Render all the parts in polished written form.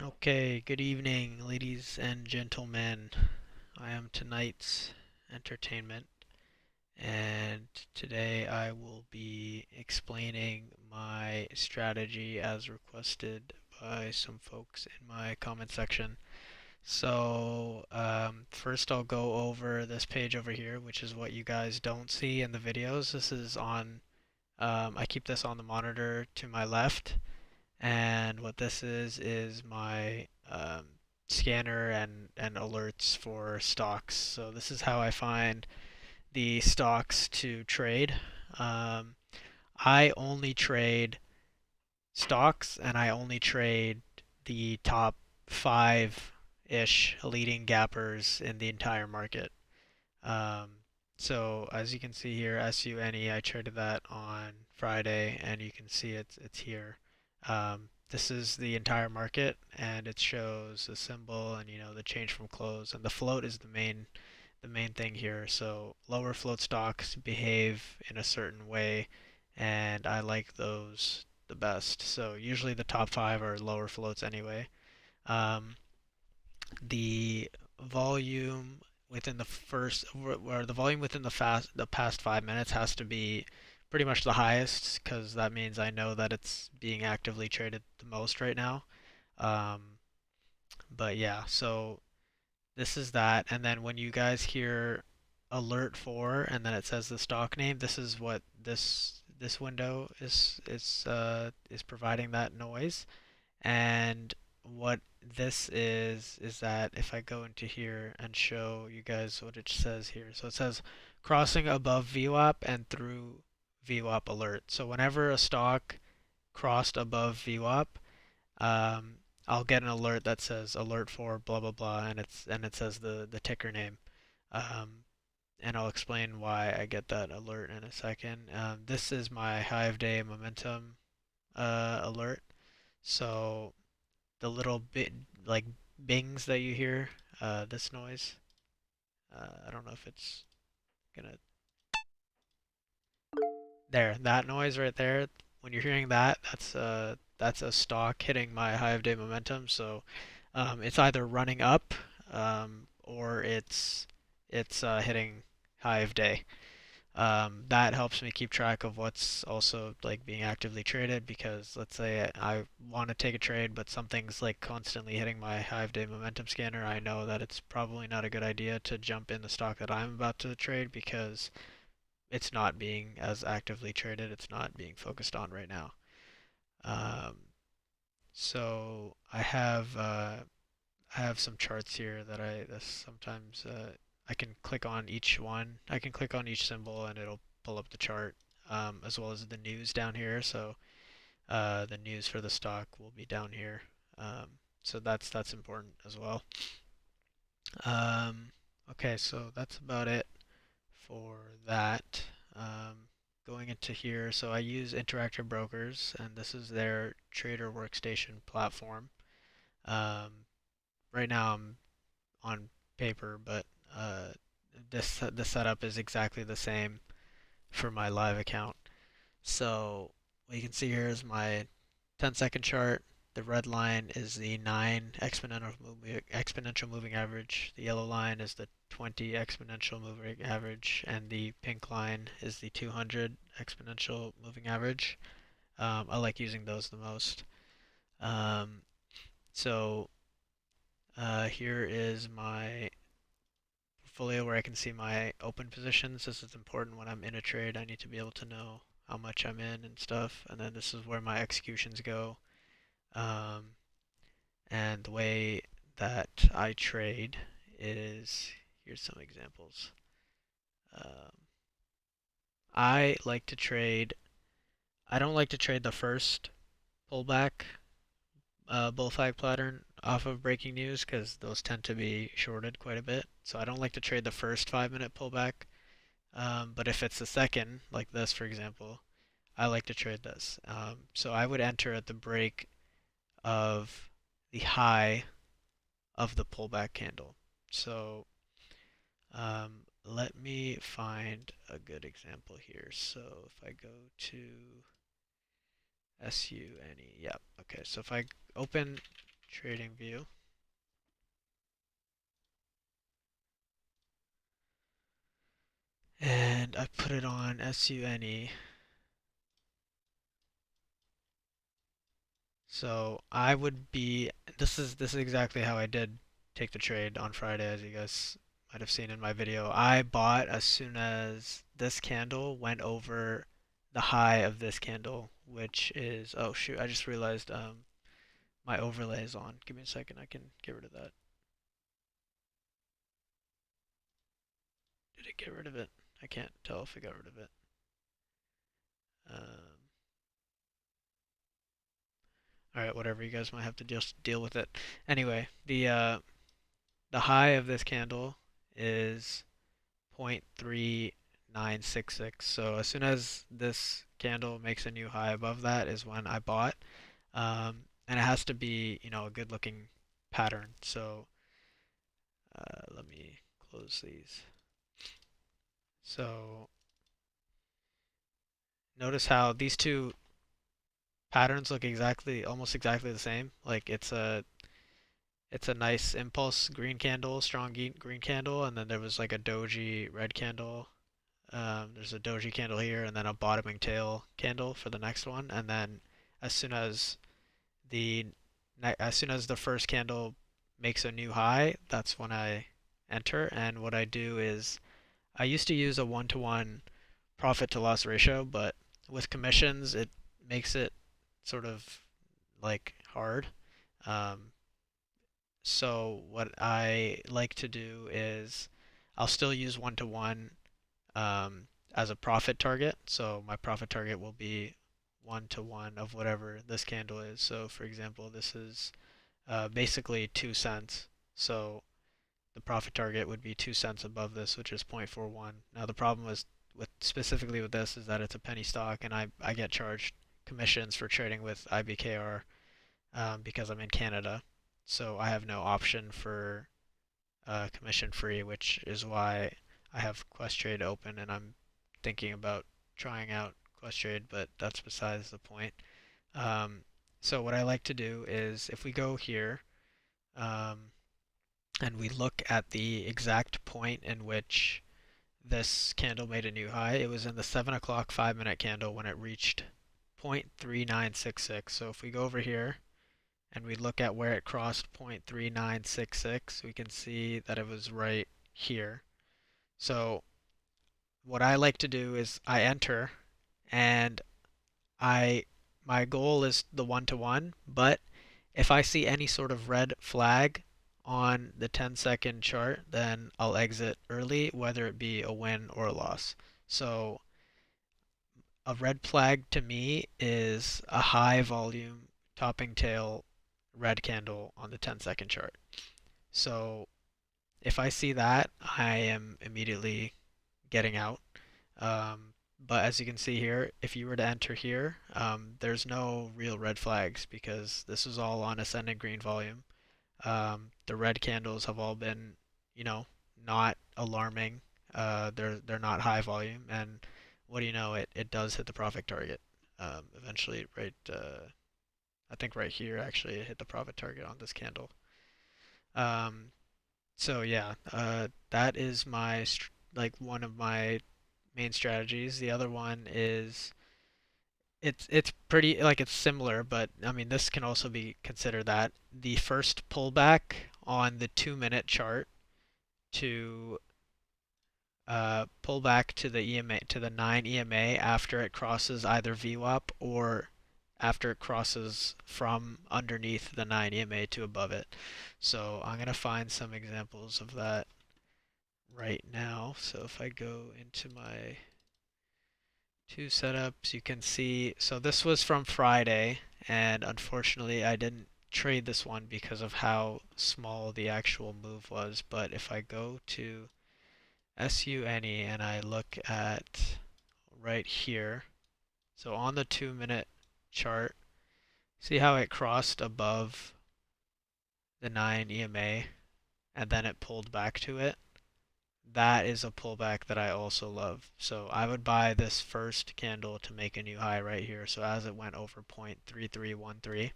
Okay, good evening, ladies and gentlemen. I am tonight's entertainment, and today I will be explaining my strategy as requested by some folks in my comment section. First I'll go over this page over here, which is what you guys don't see in the videos. This is on, I keep this on the monitor to my left. And what this is my scanner and alerts for stocks. So this is how I find the stocks to trade. Um, I only trade stocks and I only trade the top five-ish leading gappers in the entire market. Um, so as you can see here, SUNE, I traded that on Friday, and you can see it's here. This is the entire market, and it shows the symbol and the change from close, and the float is the main thing here. So lower float stocks behave in a certain way, and I like those the best. So usually the top five are lower floats anyway. Um, the volume within the first or the volume within the past 5 minutes has to be pretty much the highest because that means I know that it's being actively traded the most right now. Um, but yeah, so this is that, and then when you guys hear alert 4 and then it says the stock name, this is what this window is providing that noise. And what this is that if I go into here and show you guys what it says here. So it says crossing above VWAP and through VWAP alert. So whenever a stock crossed above VWAP, I'll get an alert that says alert for blah blah blah, and it says the ticker name. Um, and I'll explain why I get that alert in a second. This is my Hive Day momentum alert. So the little bit like bings that you hear, this noise. I don't know if it's gonna. There, that noise right there. When you're hearing that, that's a stock hitting my high of day momentum. So it's either running up or it's hitting high of day. That helps me keep track of what's also like being actively traded because let's say I want to take a trade, but something's like constantly hitting my Hive Day momentum scanner. I know that it's probably not a good idea to jump in the stock that I'm about to trade because it's not being as actively traded. It's not being focused on right now. Um, so I have some charts here that sometimes I can click on each one. I can click on each symbol and it'll pull up the chart, as well as the news down here. So the news for the stock will be down here. So that's important as well. Um, okay, so that's about it for that. Um, Going into here, so I use Interactive Brokers, and this is their trader workstation platform. Um, right now I'm on paper, but uh, the setup is exactly the same for my live account. So what you can see here is my 10-second chart. The red line is the 9 exponential moving average. The yellow line is the 20 exponential moving average, and the pink line is the 200 exponential moving average. I like using those the most. Um, so here is my portfolio where I can see my open positions. This is important when I'm in a trade. I need to be able to know how much I'm in and stuff. And then this is where my executions go. Um, and the way that I trade is here's some examples. Um, I like to trade. I don't like to trade the first pullback bull flag pattern off of breaking news because those tend to be shorted quite a bit. So I don't like to trade the first 5 minute pullback. But if it's the second, like this for example, I like to trade this. So I would enter at the break of the high of the pullback candle. So let me find a good example here. So if I go to SUNE, yep, okay. So if I open trading view. And I put it on SUNE. So I would be, this is exactly how I did take the trade on Friday, as you guys might have seen in my video. I bought as soon as this candle went over the high of this candle, which is, oh shoot, I just realized my overlay is on. Give me a second, I can get rid of that. Did it get rid of it? I can't tell if it got rid of it. Um, all right, whatever. You guys might have to just deal with it. Anyway, the high of this candle is 0.3966. So as soon as this candle makes a new high above that is when I bought. And it has to be, a good looking pattern. So let me close these. So notice how these two patterns look almost exactly the same. Like it's a nice impulse green candle, strong green candle, and then there was like a doji red candle. There's a doji candle here, and then a bottoming tail candle for the next one, and then as soon as the as soon as the first candle makes a new high, that's when I enter. And what I do is I used to use a one-to-one profit to loss ratio, but with commissions, it makes it sort of like hard. Um, so what I like to do is I'll still use one-to-one as a profit target. So my profit target will be 1-to-1 of whatever this candle is. So for example, this is basically 2 cents. So the profit target would be 2 cents above this, which is 0.41. Now the problem is specifically with this is that it's a penny stock, and I get charged commissions for trading with IBKR because I'm in Canada. So I have no option for commission free, which is why I have Questrade open, and I'm thinking about trying out Questrade, but that's besides the point. Um, so what I like to do is if we go here um, and we look at the exact point in which this candle made a new high, it was in the 7 o'clock 5-minute candle when it reached 0.3966. So if we go over here and we look at where it crossed 0.3966, we can see that it was right here. So what I like to do is I enter, and I my goal is the one-to-one, but if I see any sort of red flag on the 10-second chart, then I'll exit early, whether it be a win or a loss. So a red flag to me is a high volume topping tail red candle on the 10-second chart. So if I see that, I am immediately getting out. But as you can see here, if you were to enter here, there's no real red flags because this is all on ascending green volume. The red candles have all been, you know, not alarming. They're not high volume, and what do you know? It does hit the profit target. Eventually, right. I think right here actually it hit the profit target on this candle. Um, so yeah, that is like one of my main strategies. The other one is it's pretty like it's similar, but I mean this can also be considered that the first pullback on the 2-minute chart to pull back to the EMA to the 9 EMA after it crosses either VWAP or after it crosses from underneath the 9 EMA to above it. So I'm gonna find some examples of that right now. So if I go into my two setups, you can see, so this was from Friday, and unfortunately I didn't trade this one because of how small the actual move was. But if I go to SUNE and I look at right here, so on the 2-minute chart, see how it crossed above the 9 EMA and then it pulled back to it? That is a pullback that I also love. So I would buy this first candle to make a new high right here. So as it went over 0.3313,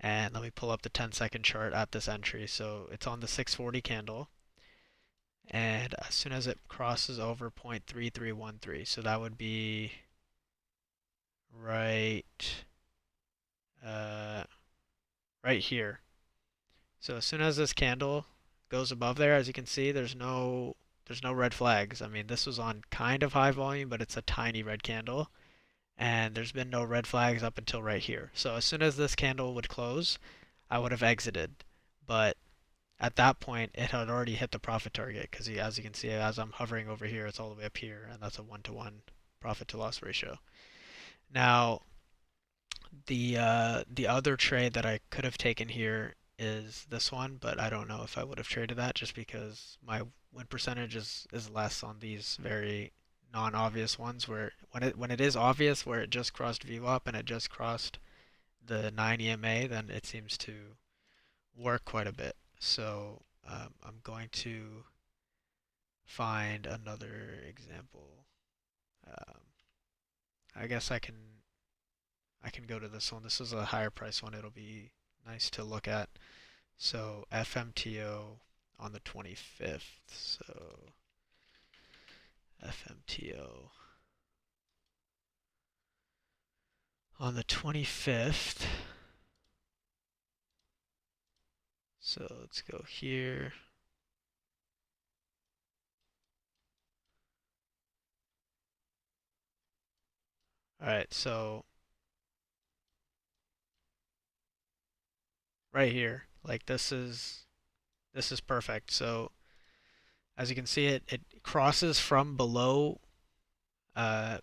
And let me pull up the 10-second chart at this entry. So it's on the 640 candle. And as soon as it crosses over 0.3313, so that would be right uh, right here. So as soon as this candle goes above there, as you can see, there's no red flags. I mean, this was on kind of high volume, but it's a tiny red candle, and there's been no red flags up until right here. So as soon as this candle would close, I would have exited. But at that point, it had already hit the profit target because as you can see, as I'm hovering over here, it's all the way up here, and that's a 1-to-1 profit to loss ratio. Now, the other trade that I could have taken here is this one, but I don't know if I would have traded that just because my win percentage is less on these very non-obvious ones where when it is obvious where it just crossed VWAP and it just crossed the 9 EMA, then it seems to work quite a bit. So I'm going to find another example. Um, I guess I can go to this one. This is a higher price one. It'll be nice to look at. So FMTO on the 25th. So FMTO on the 25th. So let's go here. All right, so right here, like this is perfect. So as you can see, it crosses from uh,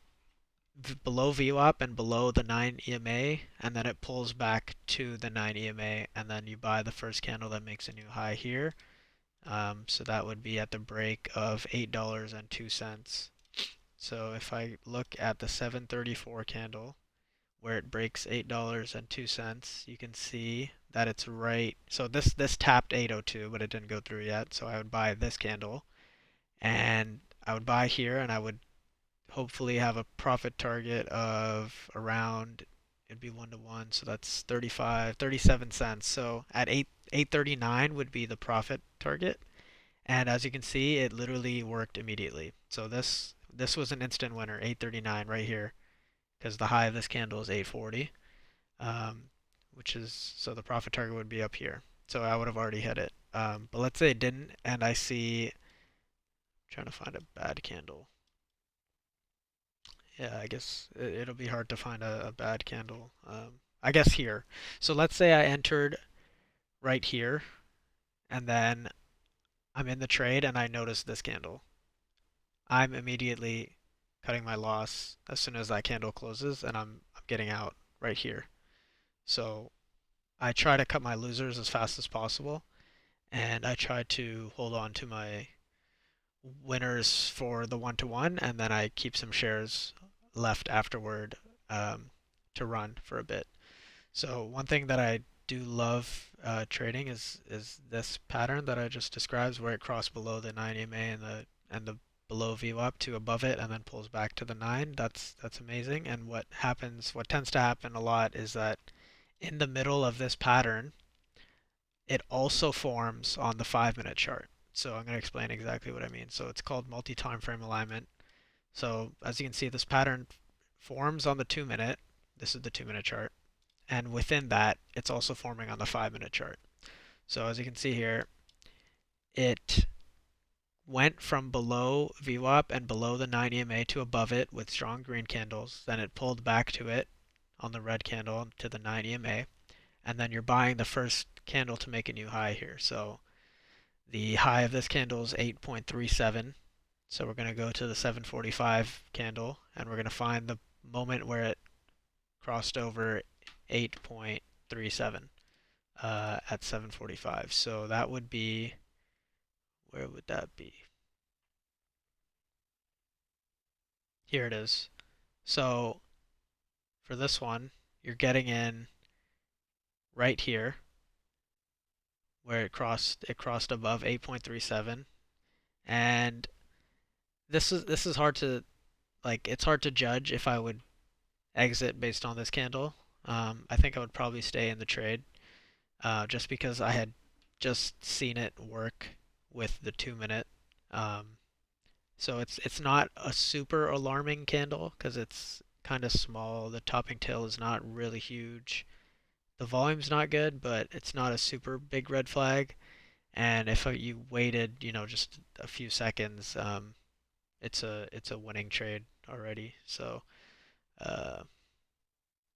below VWAP and below the 9 EMA, and then it pulls back to the 9 EMA, and then you buy the first candle that makes a new high here. So that would be at the break of $8.02. So if I look at the 734 candle, where it breaks $8.02, you can see that it's right. So this tapped 802, but it didn't go through yet. So I would buy this candle, and I would buy here, and I would hopefully have a profit target of around, it'd be 1-to-1, so that's 37 cents. So at 839 would be the profit target. And as you can see, it literally worked immediately. So this was an instant winner, 839 right here, because the high of this candle is 840, um, which is, so the profit target would be up here. So I would have already hit it. But let's say it didn't, and I see, I'm trying to find a bad candle. Yeah, I guess it'll be hard to find a bad candle. I guess here. So let's say I entered right here, and then I'm in the trade, and I notice this candle. I'm immediately cutting my loss as soon as that candle closes, and I'm getting out right here. So I try to cut my losers as fast as possible, and I try to hold on to my winners for the 1-to-1, and then I keep some shares left afterward um, to run for a bit. So one thing that I do love trading is this pattern that I just described, where it crossed below the 9 EMA and the below VWAP to above it, and then pulls back to the 9. That's amazing. And what tends to happen a lot is that in the middle of this pattern, it also forms on the 5-minute chart. So I'm going to explain exactly what I mean. So it's called multi-time frame alignment. So as you can see, this pattern forms on the 2-minute. This is the 2-minute chart. And within that, it's also forming on the 5-minute chart. So as you can see here, it went from below VWAP and below the 9 EMA to above it with strong green candles. Then it pulled back to it on the red candle to the 9 EMA. And then you're buying the first candle to make a new high here. So the high of this candle is 8.37. So we're going to go to the 745 candle, and we're going to find the moment where it crossed over 8.37 at 745. So that would be, where would that be? Here it is. So for this one, you're getting in right here where it crossed above 8.37, and this is hard to, like, it's hard to judge if I would exit based on this candle. I think I would probably stay in the trade. just because I had just seen it work with the 2 minute. Um, so it's not a super alarming candle because it's kind of small. The topping tail is not really huge. The volume's not good, but it's not a super big red flag. And if you waited, just a few seconds, it's a winning trade already. So uh,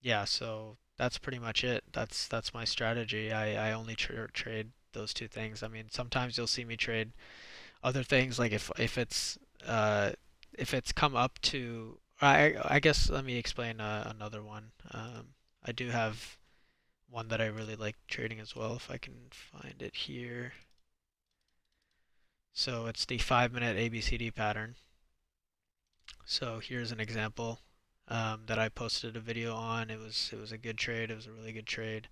yeah, so that's pretty much it. That's my strategy. I only trade those two things. I mean, sometimes you'll see me trade other things, like uh if it's come up to I guess let me explain another one. I do have one that I really like trading as well, if I can find it here. So it's the 5 minute ABCD pattern. So here's an example that I posted a video on. It was a good trade. It was a really good trade.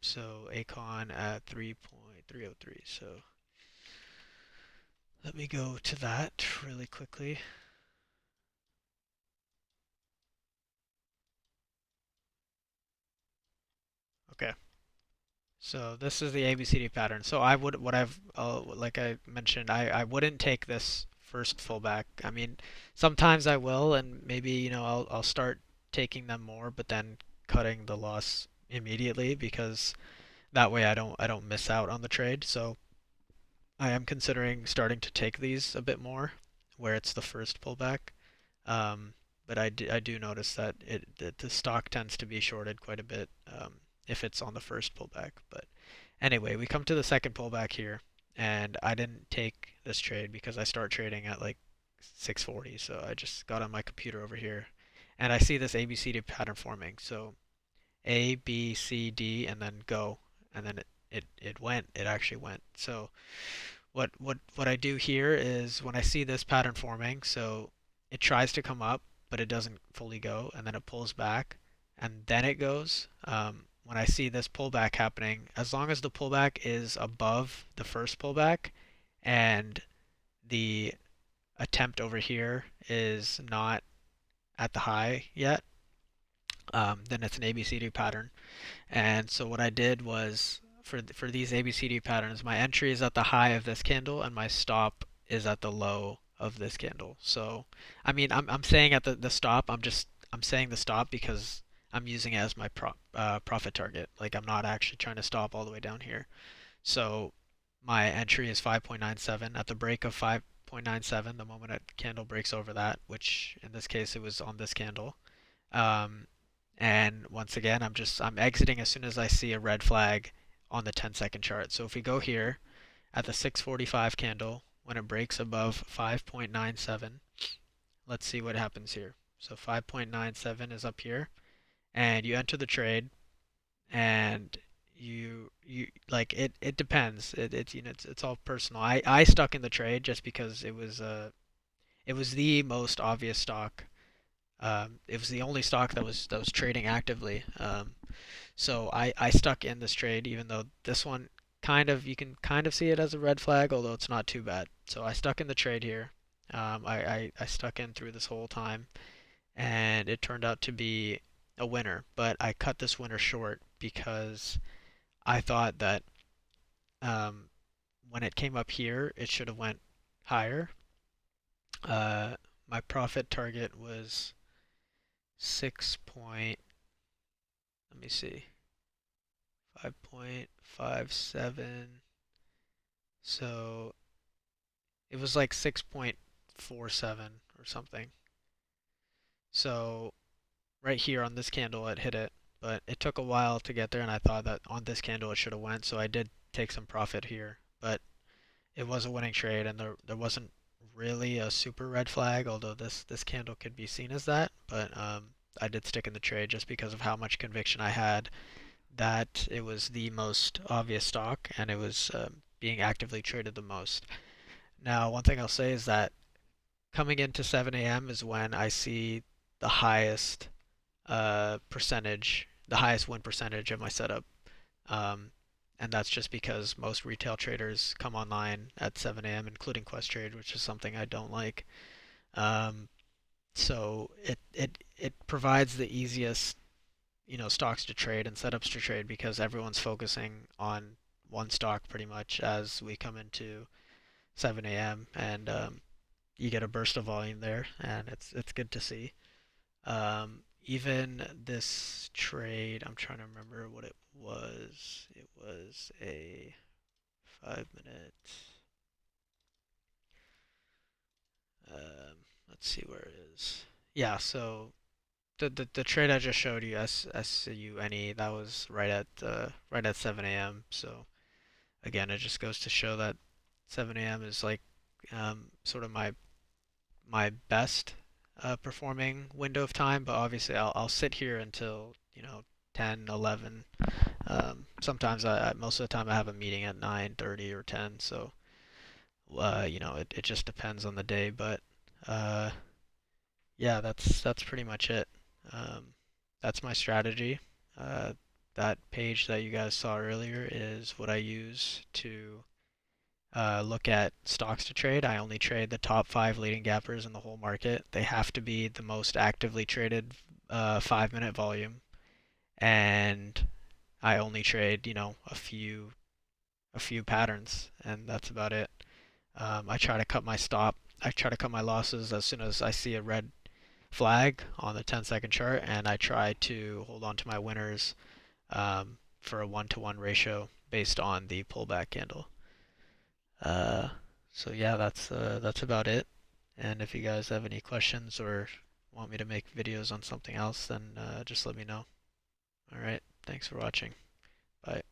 So Acon at 3.303. So let me go to that really quickly. Okay. So this is the ABCD pattern. So I would, what I've, like I mentioned, I wouldn't take this first fullback. I mean, sometimes I will, and maybe, I'll start taking them more, but then cutting the loss immediately because that way I don't miss out on the trade. So I am considering starting to take these a bit more, where it's the first pullback. Um, but I do notice that the stock tends to be shorted quite a bit if it's on the first pullback. But anyway, we come to the second pullback here, and I didn't take this trade because I start trading at like 640. So I just got on my computer over here, and I see this ABCD pattern forming. So A, B, C, D, and then go, and then it went. It actually went. So what I do here is when I see this pattern forming, so it tries to come up, but it doesn't fully go, and then it pulls back, and then it goes. When I see this pullback happening, as long as the pullback is above the first pullback, and the attempt over here is not at the high yet, then it's an ABCD pattern. And so what I did was for these ABCD patterns, my entry is at the high of this candle and my stop is at the low of this candle. So I mean I'm saying at the stop, I'm saying the stop because I'm using it as my profit target. Like I'm not actually trying to stop all the way down here. So my entry is 5.97 at the break of 5.97, the moment a candle breaks over that, which in this case it was on this candle. Um, and once again, I'm exiting as soon as I see a red flag on the 10-second chart. So if we go here at the 645 candle, when it breaks above 5.97, let's see what happens here. So 5.97 is up here, and you enter the trade, and you like it depends. It's all personal. I stuck in the trade just because it was the most obvious stock. It was the only stock that was trading actively. So I stuck in this trade, even though this one you can kind of see it as a red flag, although it's not too bad. So I stuck in the trade here. I stuck in through this whole time, and it turned out to be a winner. But I cut this winner short because I thought that um, when it came up here, it should have went higher. Uh, my profit target was 6 point, let me see, 5.57. So it was like 6.47 or something. So right here on this candle it hit it, but it took a while to get there, and I thought that on this candle it should have went, so I did take some profit here. But it was a winning trade, and there wasn't really a super red flag, although this candle could be seen as that. But I did stick in the trade just because of how much conviction I had that it was the most obvious stock and it was being actively traded the most. Now, one thing I'll say is that coming into 7 a.m. is when I see the highest percentage, the highest win percentage of my setup. Um, and that's just because most retail traders come online at 7 a.m., including Questrade, which is something I don't like. Um, so it provides the easiest stocks to trade and setups to trade because everyone's focusing on one stock pretty much as we come into 7 a.m. and you get a burst of volume there, and it's good to see. Even this trade, I'm trying to remember what it was. It was a 5 minute. Um, let's see where it is. Yeah, so the trade I just showed you, SUNE, that was right at 7 a.m. So again, it just goes to show that 7 a.m. is like sort of my best performing window of time. But obviously, I'll sit here until 10, 11. Sometimes most of the time I have a meeting at 9:30 or 10. So it just depends on the day. But uh, yeah, that's pretty much it. Um, that's my strategy. Uh, that page that you guys saw earlier is what I use to look at stocks to trade. I only trade the top five leading gappers in the whole market. They have to be the most actively traded 5 minute volume, and I only trade a few patterns, and that's about it. I try to cut my stop. I try to cut my losses as soon as I see a red flag on the 10-second chart, and I try to hold on to my winners for a 1-to-1 ratio based on the pullback candle. Uh, so yeah, that's about it. And if you guys have any questions or want me to make videos on something else, then just let me know. All right, thanks for watching. Bye.